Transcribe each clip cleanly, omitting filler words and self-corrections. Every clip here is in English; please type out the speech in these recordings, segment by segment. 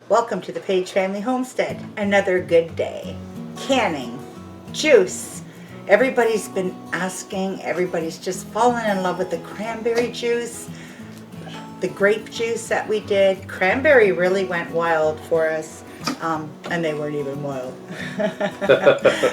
Welcome to the Paige family homestead. Another good day. Canning, juice. Everybody's been asking, everybody's just fallen in love with the cranberry juice, the grape juice that we did. Cranberry really went wild for us, and they weren't even wild.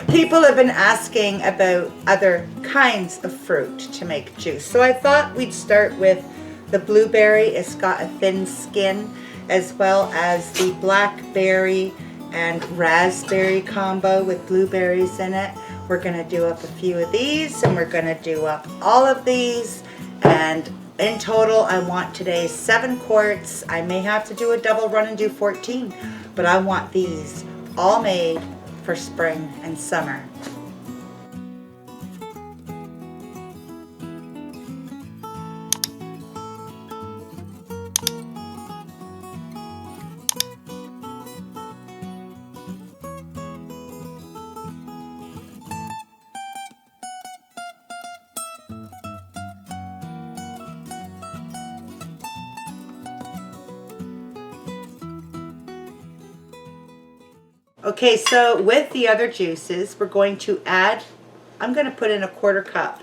People have been asking about other kinds of fruit to make juice. So I thought we'd start with the blueberry. It's got a thin skin, as well as the blackberry and raspberry combo with blueberries in it. We're going to do up a few of these, and we're going to do up all of these, and in total I want today 7 quarts. I may have to do a double run and do 14, but I want these all made for spring and summer. Okay, so with the other juices, we're going to add, I'm going to put in a 1/4 cup.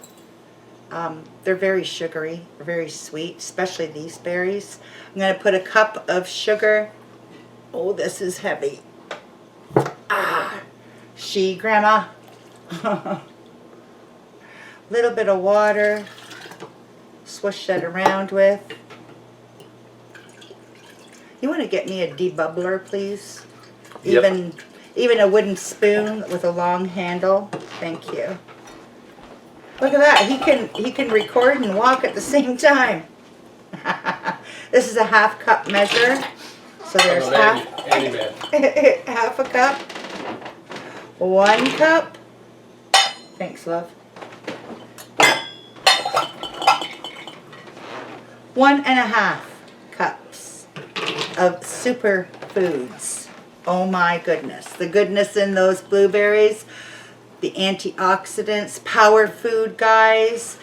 They're very sugary, very sweet, especially these berries. I'm going to put a cup of sugar. Oh, this is heavy. Grandma. Little bit of water. Swish that around with. You want to get me a debubbler, please? Yep. Even a wooden spoon with a long handle. Thank you. Look at that. He can record and walk at the same time. This is a 1/2 cup measure. So there's half a cup. 1 cup. Thanks, love. 1½ cups of superfoods. Oh my goodness. The goodness in those blueberries, the antioxidants, power food, guys.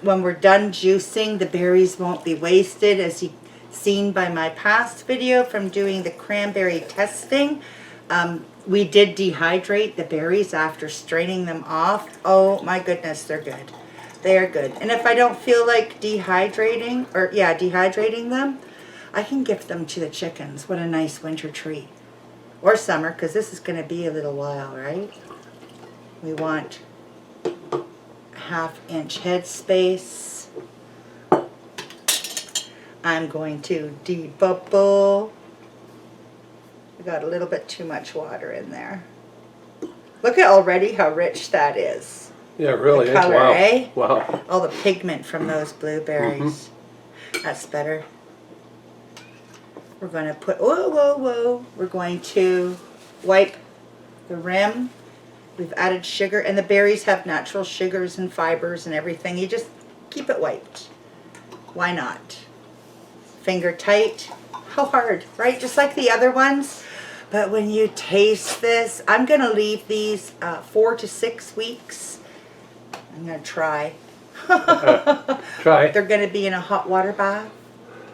When we're done juicing, the berries won't be wasted, as you've seen by my past video from doing the cranberry testing. We did dehydrate the berries after straining them off. Oh my goodness, they're good. They are good. And if I don't feel like dehydrating them, I can gift them to the chickens. What a nice winter treat. Or summer, because this is going to be a little while, right? We want 1/2 inch head space. I'm going to debubble. I got a little bit too much water in there. Look at already how rich that is. Yeah, really. The color, wow. eh? Wow. All the pigment from those blueberries. That's better. We're going to put, whoa. We're going to wipe the rim. We've added sugar, and the berries have natural sugars and fibers and everything. You just keep it wiped. Why not? Finger tight. How hard, right? Just like the other ones. But when you taste this, I'm going to leave these 4 to 6 weeks. I'm going to try. Try. They're going to be in a hot water bath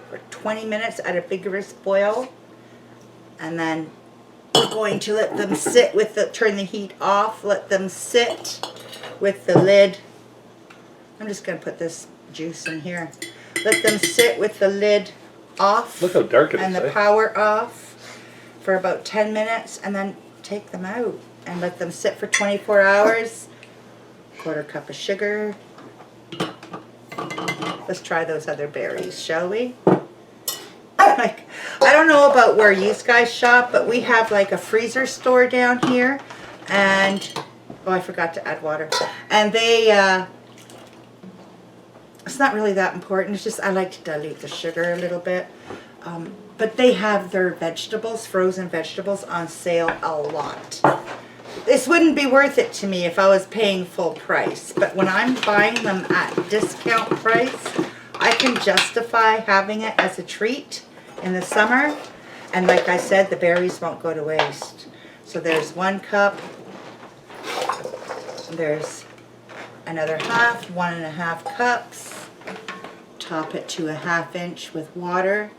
for 20 minutes at a vigorous boil, and then we're going to let them sit with the, turn the heat off, let them sit with the lid. I'm just going to put this juice in here. Let them sit with the lid off. Look how dark it is, and the power off for about 10 minutes, and then take them out and let them sit for 24 hours. 1/4 cup of sugar. Let's try those other berries, shall we? Like, I don't know about where you guys shop, but we have like a freezer store down here, and oh, I forgot to add water. And they, it's not really that important. It's just I like to dilute the sugar a little bit. But they have their vegetables, frozen vegetables, on sale a lot. This wouldn't be worth it to me if I was paying full price, but when I'm buying them at discount price, I can justify having it as a treat in the summer. And like I said, the berries won't go to waste. So there's 1 cup. There's another half, 1½ cups. Top it to a 1/2 inch with water.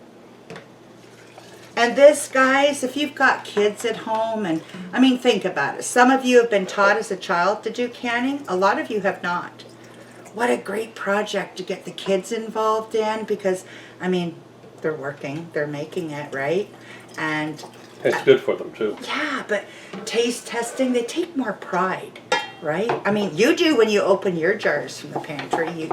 And this, guys, if you've got kids at home, and I mean, think about it. Some of you have been taught as a child to do canning. A lot of you have not. What a great project to get the kids involved in, because, I mean, they're working, they're making it, right? And It's good for them too. yeah, but taste testing, they take more pride, right? I mean, you do when you open your jars from the pantry.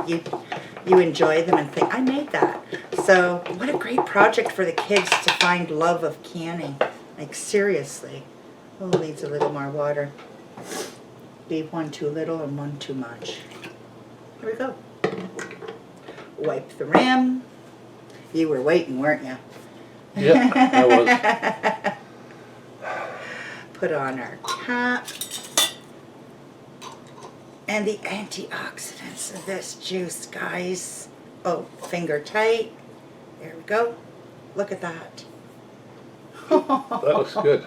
You enjoy them and think, I made that. So what a great project for the kids to find love of canning. Like, seriously. Oh, needs a little more water. Leave one too little and one too much. Here we go. Wipe the rim. You were waiting, weren't you? Yeah, I was. Put on our cap. And the antioxidants of this juice, guys. Oh, finger tight. There we go. Look at that. That looks good.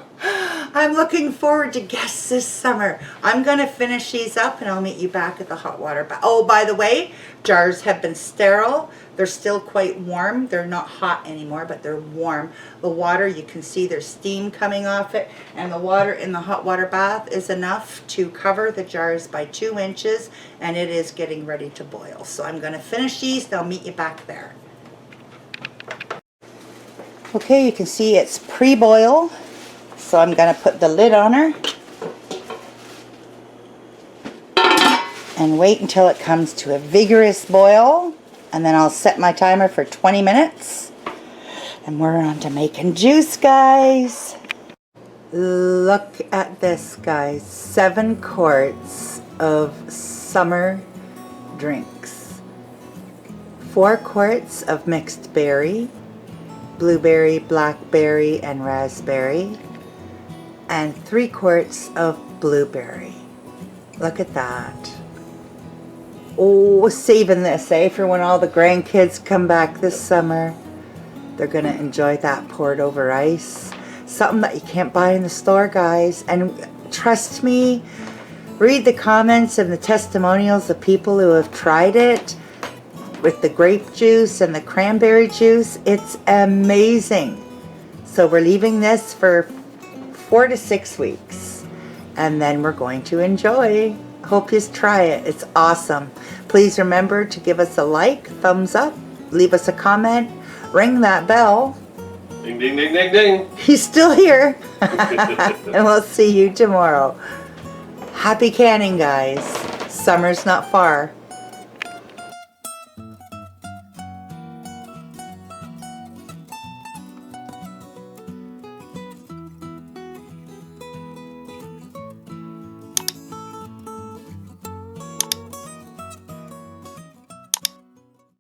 I'm looking forward to guests this summer. I'm going to finish these up and I'll meet you back at the hot water bath. Oh, by the way, jars have been sterile. They're still quite warm. They're not hot anymore, but they're warm. The water, you can see there's steam coming off it, and the water in the hot water bath is enough to cover the jars by 2 inches, and it is getting ready to boil. So I'm going to finish these, and I'll meet you back there. Okay, you can see it's pre-boil, so I'm going to put the lid on her and wait until it comes to a vigorous boil, and then I'll set my timer for 20 minutes, and we're on to making juice, guys. Look at this, guys. 7 quarts of summer drinks. 4 quarts of mixed berry, blueberry, blackberry, and raspberry, and 3 quarts of blueberry. Look at that. Oh, saving this, eh, for when all the grandkids come back this summer. They're going to enjoy that poured over ice. Something that you can't buy in the store, guys. And trust me, read the comments and the testimonials of people who have tried it with the grape juice and the cranberry juice. It's amazing. So we're leaving this for 4 to 6 weeks, and then we're going to enjoy. Hope you try it. It's awesome. Please remember to give us a like, thumbs up, leave us a comment, ring that bell. Ding, ding, ding, ding, ding. He's still here. And we'll see you tomorrow. Happy canning, guys. Summer's not far.